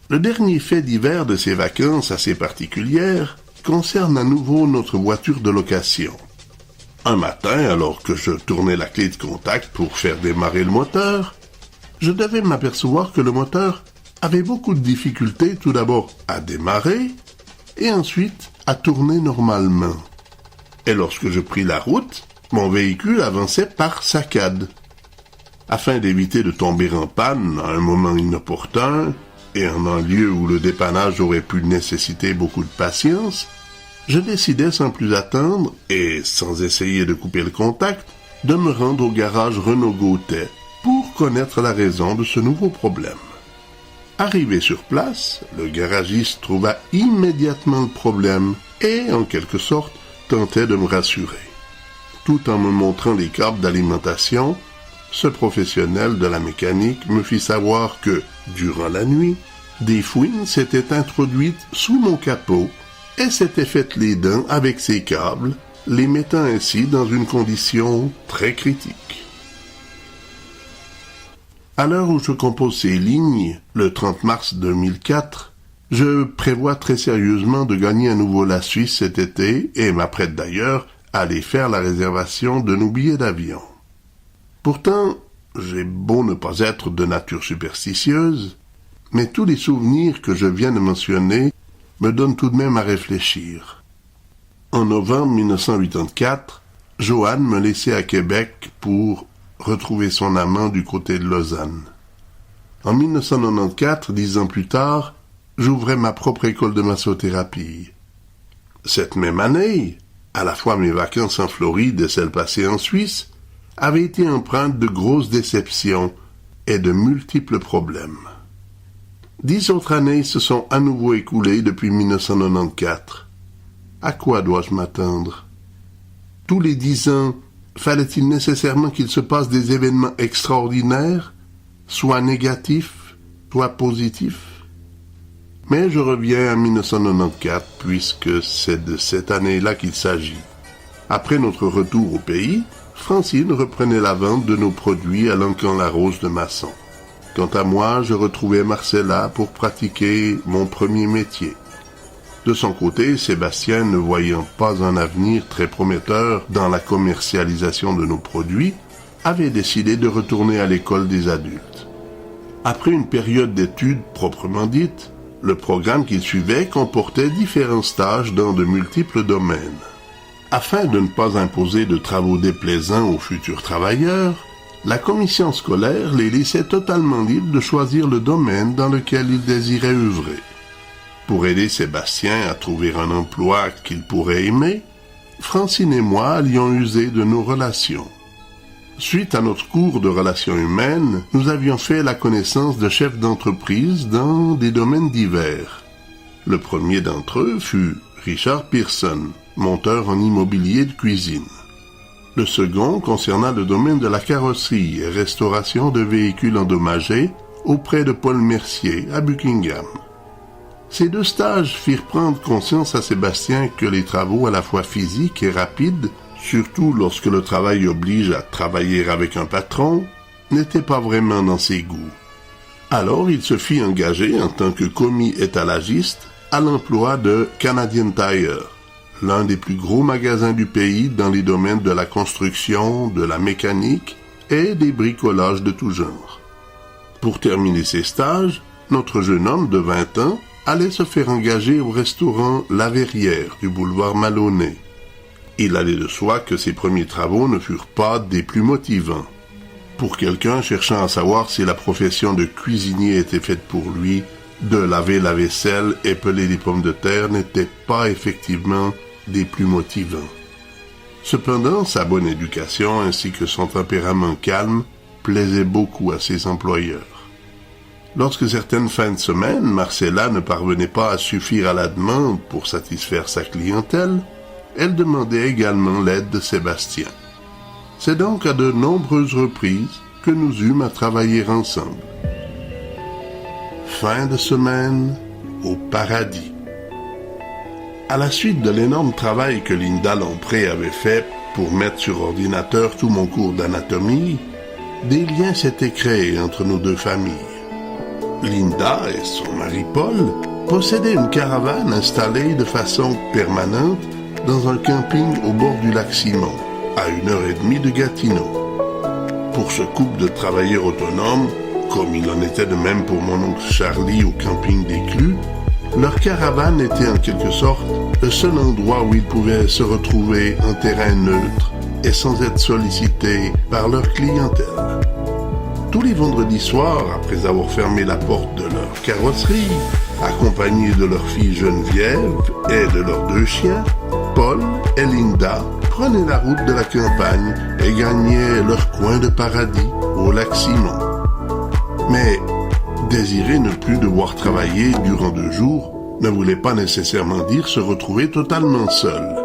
Le dernier fait divers de ces vacances assez particulières concerne à nouveau notre voiture de location. Un matin, alors que je tournais la clé de contact pour faire démarrer le moteur, je devais m'apercevoir que le moteur avait beaucoup de difficultés tout d'abord à démarrer et ensuite à tourner normalement. Et lorsque je pris la route, mon véhicule avançait par saccades. Afin d'éviter de tomber en panne à un moment inopportun et en un lieu où le dépannage aurait pu nécessiter beaucoup de patience, je décidai sans plus attendre, et sans essayer de couper le contact, de me rendre au garage Renault-Gautet pour connaître la raison de ce nouveau problème. Arrivé sur place, le garagiste trouva immédiatement le problème et, en quelque sorte, tentait de me rassurer. Tout en me montrant les câbles d'alimentation, ce professionnel de la mécanique me fit savoir que, durant la nuit, des fouines s'étaient introduites sous mon capot et s'étaient faites les dents avec ces câbles, les mettant ainsi dans une condition très critique. À l'heure où je compose ces lignes, le 30 mars 2004, je prévois très sérieusement de gagner à nouveau la Suisse cet été et m'apprête d'ailleurs à aller faire la réservation de nos billets d'avion. Pourtant, j'ai beau ne pas être de nature superstitieuse, mais tous les souvenirs que je viens de mentionner me donnent tout de même à réfléchir. En novembre 1984, Joanne me laissait à Québec pour retrouver son amant du côté de Lausanne. En 1994, 10 ans plus tard, j'ouvrais ma propre école de massothérapie. Cette même année, à la fois mes vacances en Floride et celles passées en Suisse, avaient été empreintes de grosses déceptions et de multiples problèmes. 10 autres années se sont à nouveau écoulées depuis 1994. À quoi dois-je m'attendre? Tous les 10 ans, fallait-il nécessairement qu'il se passe des événements extraordinaires, soit négatifs, soit positifs? Mais je reviens à 1994, puisque c'est de cette année-là qu'il s'agit. Après notre retour au pays, Francine reprenait la vente de nos produits à l'Encan-la-Rose de Masson. Quant à moi, je retrouvais Marcella pour pratiquer mon premier métier. De son côté, Sébastien, ne voyant pas un avenir très prometteur dans la commercialisation de nos produits, avait décidé de retourner à l'école des adultes. Après une période d'études proprement dite, le programme qu'il suivait comportait différents stages dans de multiples domaines. Afin de ne pas imposer de travaux déplaisants aux futurs travailleurs, la commission scolaire les laissait totalement libres de choisir le domaine dans lequel ils désiraient œuvrer. Pour aider Sébastien à trouver un emploi qu'il pourrait aimer, Francine et moi allions user de nos relations. Suite à notre cours de relations humaines, nous avions fait la connaissance de chefs d'entreprise dans des domaines divers. Le premier d'entre eux fut Richard Pearson, monteur en immobilier de cuisine. Le second concernant le domaine de la carrosserie et restauration de véhicules endommagés auprès de Paul Mercier à Buckingham. Ces 2 stages firent prendre conscience à Sébastien que les travaux à la fois physiques et rapides, surtout lorsque le travail oblige à travailler avec un patron, n'étaient pas vraiment dans ses goûts. Alors il se fit engager en tant que commis étalagiste à l'emploi de Canadian Tire, l'un des plus gros magasins du pays dans les domaines de la construction, de la mécanique et des bricolages de tout genre. Pour terminer ses stages, notre jeune homme de 20 ans allait se faire engager au restaurant La Verrière du boulevard Maloney. Il allait de soi que ses premiers travaux ne furent pas des plus motivants. Pour quelqu'un cherchant à savoir si la profession de cuisinier était faite pour lui, de laver la vaisselle et peler les pommes de terre n'était pas effectivement des plus motivants. Cependant, sa bonne éducation ainsi que son tempérament calme plaisaient beaucoup à ses employeurs. Lorsque certaines fins de semaine, Marcella ne parvenait pas à suffire à la demande pour satisfaire sa clientèle, elle demandait également l'aide de Sébastien. C'est donc à de nombreuses reprises que nous eûmes à travailler ensemble. Fin de semaine au paradis. À la suite de l'énorme travail que Linda Lompré avait fait pour mettre sur ordinateur tout mon cours d'anatomie, des liens s'étaient créés entre nos 2 familles. Linda et son mari Paul possédaient une caravane installée de façon permanente dans un camping au bord du lac Simon, à 1h30 de Gatineau. Pour ce couple de travailleurs autonomes, comme il en était de même pour mon oncle Charlie au camping des Clus, leur caravane était en quelque sorte le seul endroit où ils pouvaient se retrouver en terrain neutre et sans être sollicités par leur clientèle. Tous les vendredis soirs, après avoir fermé la porte de leur carrosserie, accompagnés de leur fille Geneviève et de leurs 2 chiens, Paul et Linda prenaient la route de la campagne et gagnaient leur coin de paradis au lac Simon. Mais désirer ne plus devoir travailler durant 2 jours ne voulait pas nécessairement dire se retrouver totalement seuls.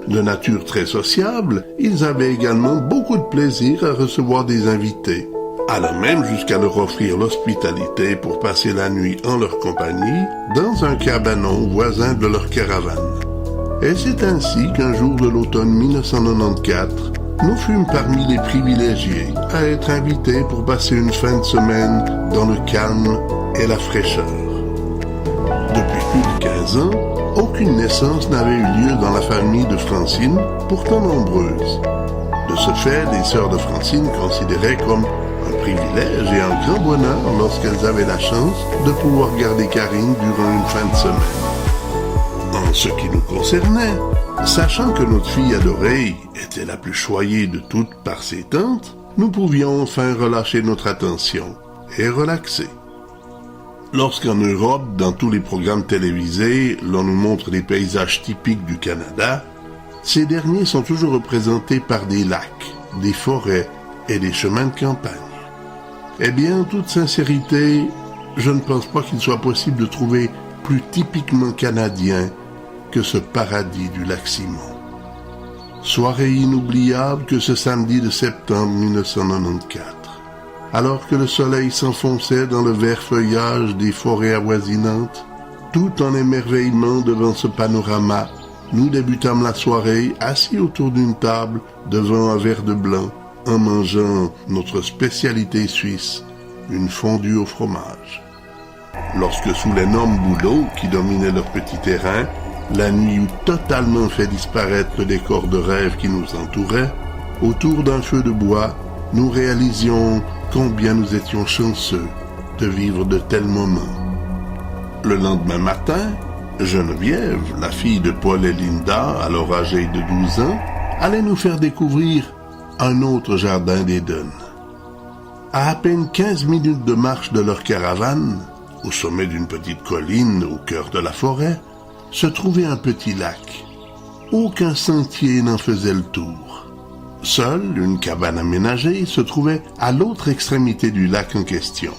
De nature très sociable, ils avaient également beaucoup de plaisir à recevoir des invités, allant même jusqu'à leur offrir l'hospitalité pour passer la nuit en leur compagnie dans un cabanon voisin de leur caravane. Et c'est ainsi qu'un jour de l'automne 1994, nous fûmes parmi les privilégiés à être invités pour passer une fin de semaine dans le calme et la fraîcheur. Depuis plus de 15 ans, aucune naissance n'avait eu lieu dans la famille de Francine, pourtant nombreuse. De ce fait, les sœurs de Francine considéraient comme un privilège et un grand bonheur lorsqu'elles avaient la chance de pouvoir garder Karine durant une fin de semaine. En ce qui nous concernait, sachant que notre fille adorée était la plus choyée de toutes par ses tantes, nous pouvions enfin relâcher notre attention et relaxer. Lorsqu'en Europe, dans tous les programmes télévisés, l'on nous montre les paysages typiques du Canada, ces derniers sont toujours représentés par des lacs, des forêts et des chemins de campagne. Eh bien, en toute sincérité, je ne pense pas qu'il soit possible de trouver plus typiquement canadien que ce paradis du lac Simon. Soirée inoubliable que ce samedi de septembre 1994. Alors que le soleil s'enfonçait dans le vert feuillage des forêts avoisinantes, tout en émerveillement devant ce panorama, nous débutâmes la soirée assis autour d'une table devant un verre de blanc, en mangeant notre spécialité suisse, une fondue au fromage. Lorsque sous l'énorme bouleau qui dominait leur petit terrain, la nuit eut totalement fait disparaître le décor de rêve qui nous entourait, autour d'un feu de bois, nous réalisions combien nous étions chanceux de vivre de tels moments. Le lendemain matin, Geneviève, la fille de Paul et Linda, alors âgée de 12 ans, allait nous faire découvrir un autre jardin d'Éden. À peine 15 minutes de marche de leur caravane, au sommet d'une petite colline au cœur de la forêt, se trouvait un petit lac. Aucun sentier n'en faisait le tour. Seule une cabane aménagée se trouvait à l'autre extrémité du lac en question.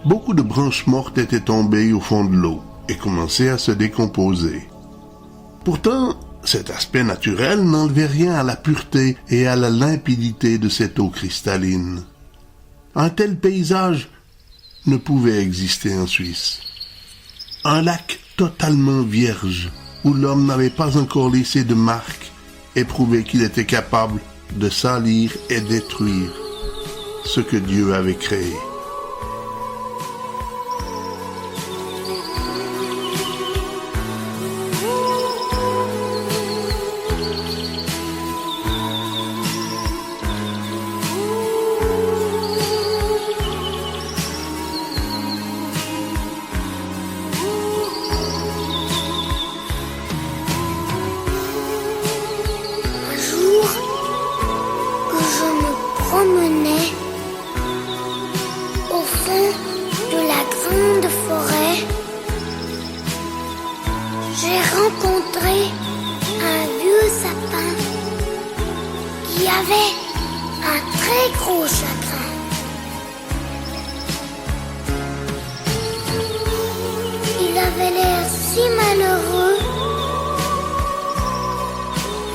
Beaucoup de branches mortes étaient tombées au fond de l'eau et commençaient à se décomposer. Pourtant, cet aspect naturel n'enlevait rien à la pureté et à la limpidité de cette eau cristalline. Un tel paysage ne pouvait exister en Suisse. Un lac totalement vierge, où l'homme n'avait pas encore laissé de marque et prouvé qu'il était capable de salir et détruire ce que Dieu avait créé. J'ai rencontré un vieux sapin qui avait un très gros chagrin. Il avait l'air si malheureux.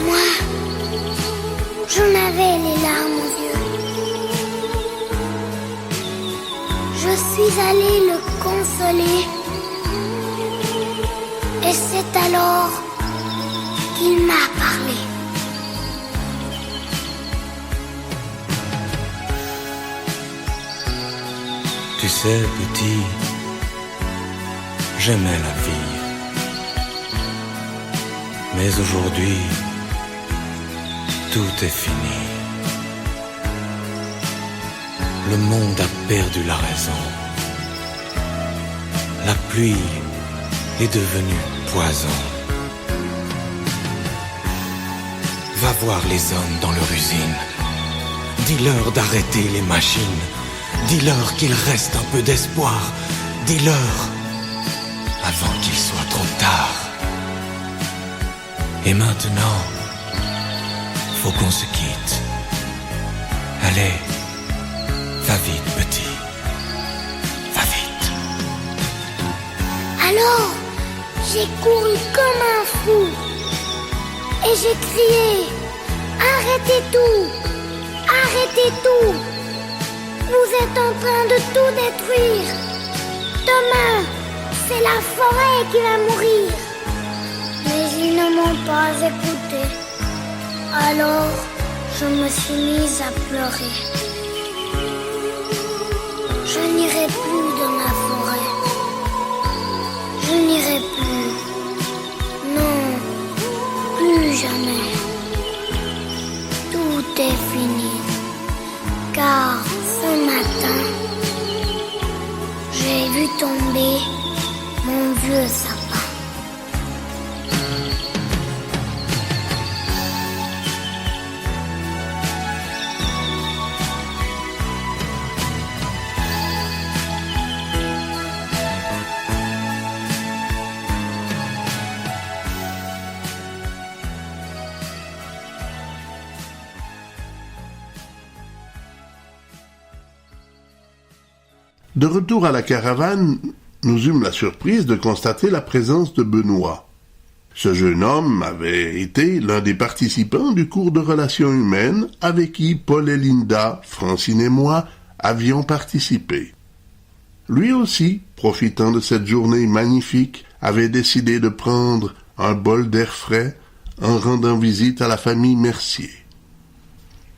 Moi, j'en avais les larmes aux yeux. Je suis allée le consoler. Et c'est alors qu'il m'a parlé. Tu sais, petit, j'aimais la vie. Mais aujourd'hui, tout est fini. Le monde a perdu la raison. La pluie est devenue poison. Va voir les hommes dans leur usine. Dis-leur d'arrêter les machines. Dis-leur qu'il reste un peu d'espoir. Dis-leur avant qu'il soit trop tard. Et maintenant, faut qu'on se quitte. Allez, va vite, petit. Va vite. Alors, j'ai couru comme un fou. Et j'ai crié, arrêtez tout, arrêtez tout. Vous êtes en train de tout détruire. Demain, c'est la forêt qui va mourir. Mais ils ne m'ont pas écouté. Alors, je me suis mise à pleurer. Je n'irai plus dans la forêt. Je n'irai plus. Non, plus jamais. Tout est fini. Car ce matin, j'ai vu tomber mon vieux sapin. De retour à la caravane, nous eûmes la surprise de constater la présence de Benoît. Ce jeune homme avait été l'un des participants du cours de relations humaines avec qui Paul et Linda, Francine et moi avions participé. Lui aussi, profitant de cette journée magnifique, avait décidé de prendre un bol d'air frais en rendant visite à la famille Mercier.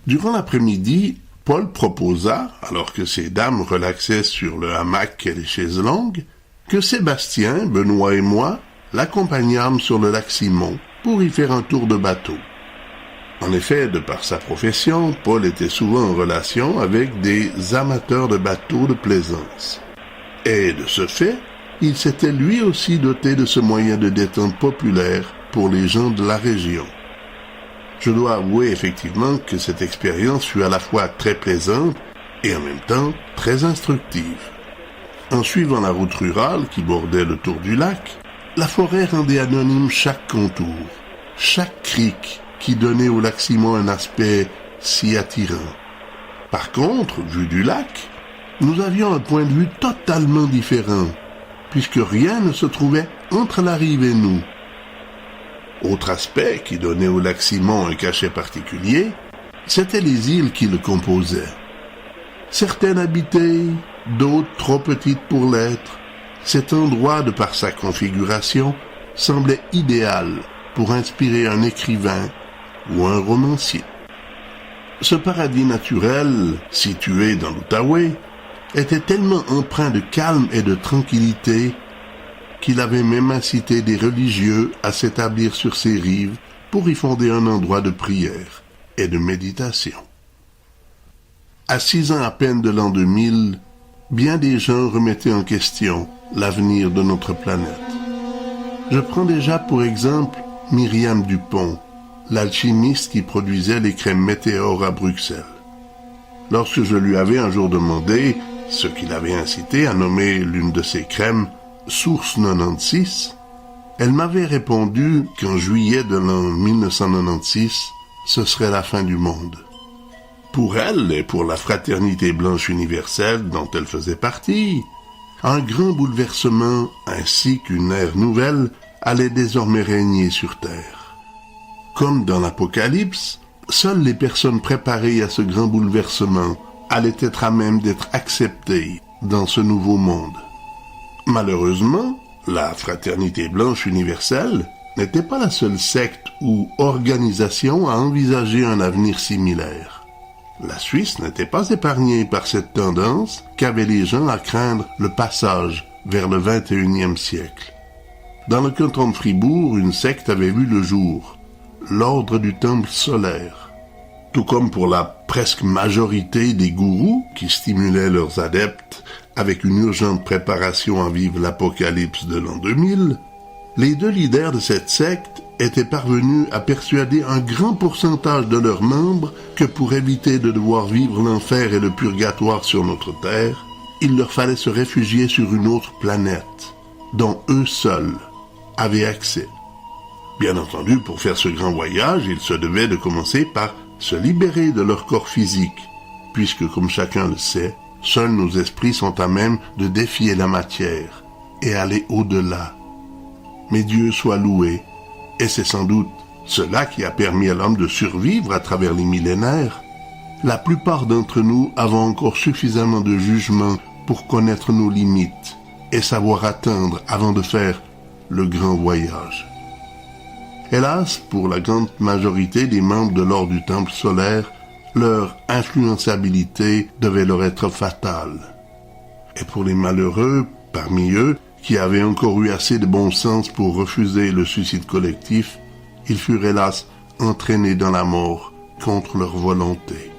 Durant l'après-midi, Paul proposa, alors que ces dames relaxaient sur le hamac et les chaises longues, que Sébastien, Benoît et moi l'accompagnâmes sur le lac Simon pour y faire un tour de bateau. En effet, de par sa profession, Paul était souvent en relation avec des amateurs de bateaux de plaisance. Et de ce fait, il s'était lui aussi doté de ce moyen de détente populaire pour les gens de la région. Je dois avouer effectivement que cette expérience fut à la fois très plaisante et en même temps très instructive. En suivant la route rurale qui bordait le tour du lac, la forêt rendait anonyme chaque contour, chaque crique qui donnait au lac Simon un aspect si attirant. Par contre, vu du lac, nous avions un point de vue totalement différent, puisque rien ne se trouvait entre la rive et nous. Autre aspect qui donnait au lac Simon un cachet particulier, c'étaient les îles qui le composaient. Certaines habitées, d'autres trop petites pour l'être. Cet endroit, de par sa configuration, semblait idéal pour inspirer un écrivain ou un romancier. Ce paradis naturel, situé dans l'Outaouais, était tellement empreint de calme et de tranquillité qu'il avait même incité des religieux à s'établir sur ses rives pour y fonder un endroit de prière et de méditation. À 6 ans à peine de l'an 2000, bien des gens remettaient en question l'avenir de notre planète. Je prends déjà pour exemple Myriam Dupont, l'alchimiste qui produisait les crèmes Météor à Bruxelles. Lorsque je lui avais un jour demandé ce qui l'avait incité à nommer l'une de ses crèmes Source 96, elle m'avait répondu qu'en juillet de l'an 1996, ce serait la fin du monde. Pour elle et pour la fraternité blanche universelle dont elle faisait partie, un grand bouleversement ainsi qu'une ère nouvelle allait désormais régner sur Terre. Comme dans l'Apocalypse, seules les personnes préparées à ce grand bouleversement allaient être à même d'être acceptées dans ce nouveau monde. Malheureusement, la fraternité blanche universelle n'était pas la seule secte ou organisation à envisager un avenir similaire. La Suisse n'était pas épargnée par cette tendance qu'avaient les gens à craindre le passage vers le XXIe siècle. Dans le canton de Fribourg, une secte avait vu le jour, l'ordre du Temple solaire. Tout comme pour la presque majorité des gourous qui stimulaient leurs adeptes avec une urgente préparation à vivre l'apocalypse de l'an 2000, les deux leaders de cette secte étaient parvenus à persuader un grand pourcentage de leurs membres que pour éviter de devoir vivre l'enfer et le purgatoire sur notre terre, il leur fallait se réfugier sur une autre planète, dont eux seuls avaient accès. Bien entendu, pour faire ce grand voyage, ils se devaient de commencer par se libérer de leur corps physique, puisque, comme chacun le sait, seuls nos esprits sont à même de défier la matière et aller au-delà. Mais Dieu soit loué, et c'est sans doute cela qui a permis à l'homme de survivre à travers les millénaires. La plupart d'entre nous avons encore suffisamment de jugement pour connaître nos limites et savoir atteindre avant de faire le grand voyage. Hélas, pour la grande majorité des membres de l'ordre du Temple solaire, leur influençabilité devait leur être fatale. Et pour les malheureux, parmi eux, qui avaient encore eu assez de bon sens pour refuser le suicide collectif, ils furent hélas entraînés dans la mort contre leur volonté.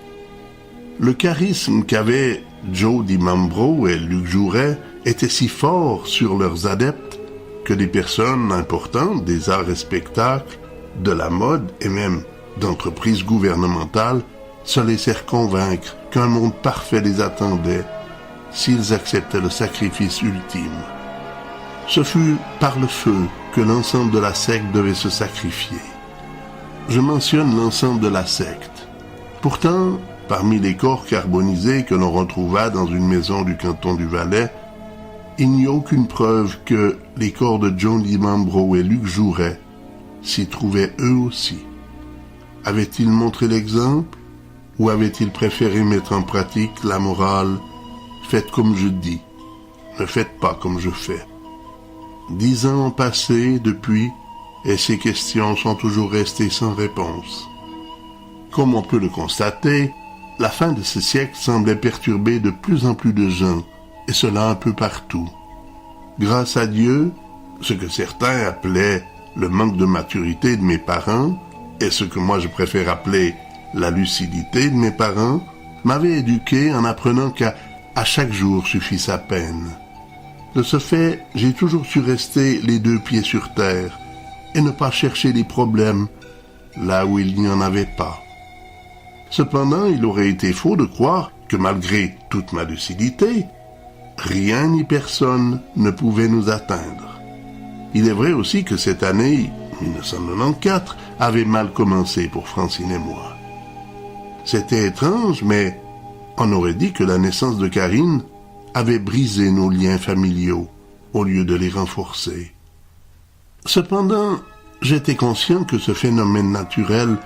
Le charisme qu'avaient Joe DiMambro et Luc Jouret était si fort sur leurs adeptes que des personnes importantes des arts et spectacles, de la mode et même d'entreprises gouvernementales se laissèrent convaincre qu'un monde parfait les attendait s'ils acceptaient le sacrifice ultime. Ce fut par le feu que l'ensemble de la secte devait se sacrifier. Je mentionne l'ensemble de la secte. Pourtant, parmi les corps carbonisés que l'on retrouva dans une maison du canton du Valais, il n'y a aucune preuve que les corps de John DiMambro et Luc Jouret s'y trouvaient eux aussi. Avaient-ils montré l'exemple ou avaient-ils préféré mettre en pratique la morale « Faites comme je dis, ne faites pas comme je fais ». 10 ans ont passé depuis et ces questions sont toujours restées sans réponse. Comme on peut le constater, la fin de ce siècle semblait perturber de plus en plus de gens, et cela un peu partout. Grâce à Dieu, ce que certains appelaient le manque de maturité de mes parents, et ce que moi je préfère appeler la lucidité de mes parents, m'avait éduqué en apprenant qu'à chaque jour suffit sa peine. De ce fait, j'ai toujours su rester les 2 pieds sur terre et ne pas chercher les problèmes là où il n'y en avait pas. Cependant, il aurait été faux de croire que malgré toute ma lucidité, rien ni personne ne pouvait nous atteindre. Il est vrai aussi que cette année, 1994, avait mal commencé pour Francine et moi. C'était étrange, mais on aurait dit que la naissance de Karine avait brisé nos liens familiaux au lieu de les renforcer. Cependant, j'étais conscient que ce phénomène naturel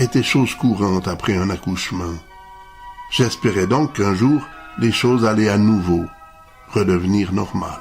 était chose courante après un accouchement. J'espérais donc qu'un jour, les choses allaient à nouveau redevenir normales.